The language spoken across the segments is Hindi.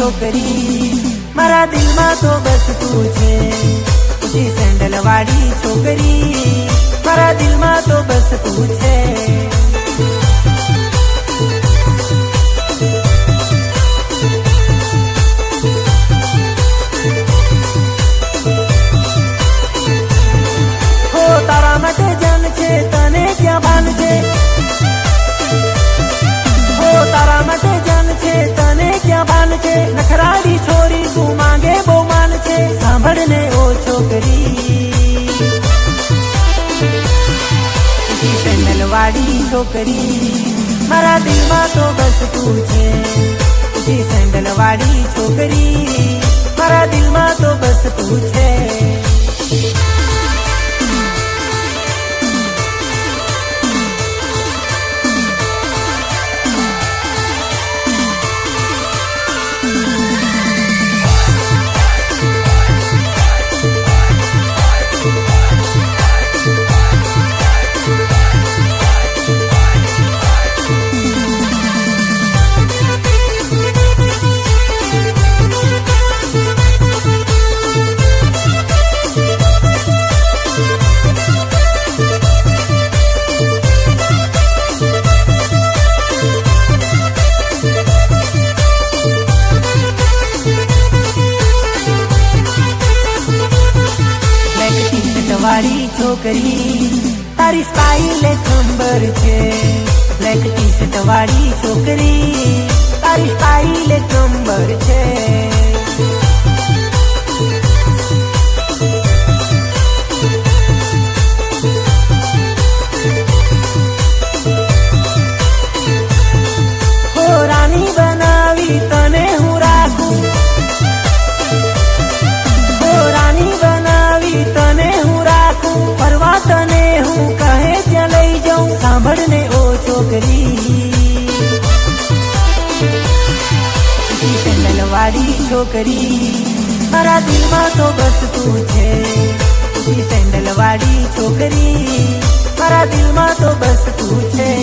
छोकरी मारा दिल में तो बस तू छे। ऊंची सैंडल वाली छोकरी मारा दिल में तो बस तू छे। तारा मटे जान छे तने क्या भान छे। हो तारा मटे जान छे तने क्या भान छे। नखराड़ी छोरी तू मांगे बो मान छे। सांभळने ओ छोकरी ऊंची सैंडल वाली छोकरी मारा दिल में तो बस तू छे। ऊंची सैंडल वाली छोकरी मारा दिल में तो बस तू छे। वाली छोकरी तारी स्टाइल एक नंबर छे। ब्लैक टी शर्ट वाली छोकरी तारी स्टाइल एक नंबर छे। हो रानी बनावी तने हूँ राखू। हो रानी बनावी तने हूँ राखू। परवा तने हूँ कहे त्या लई जाऊं। सांभळने ओ छोकरी ऊंची सैंडल वाली छोकरी मारा दिल में तो बस तू छे। ऊंची सैंडल वाली छोकरी मारा दिल में तो बस तू छे।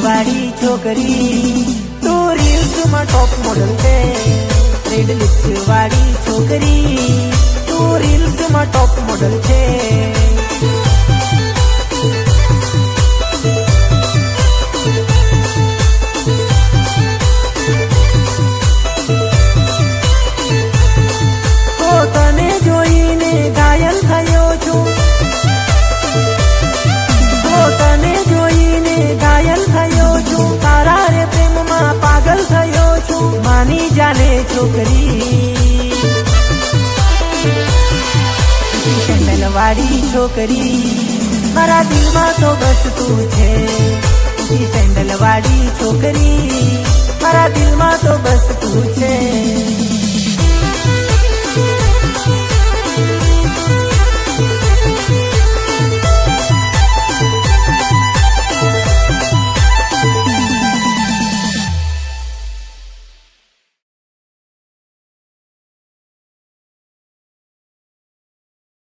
वाली छोकरी तू रील्स में टॉप मॉडल छे। रेड लिप्स वाली छोकरी तू रील्स में टॉप मॉडल छे। हो तने जोईने घायल थयो छुं। हो तने जोईने घायल थयो छुं। तारा रे प्रेम में पागल थयो छुं। मानी जाने छोकरी ऊंची सैंडल वाली छोकरी मारा दिल में तो बस तू छे। ऊंची सैंडल वाली छोकरी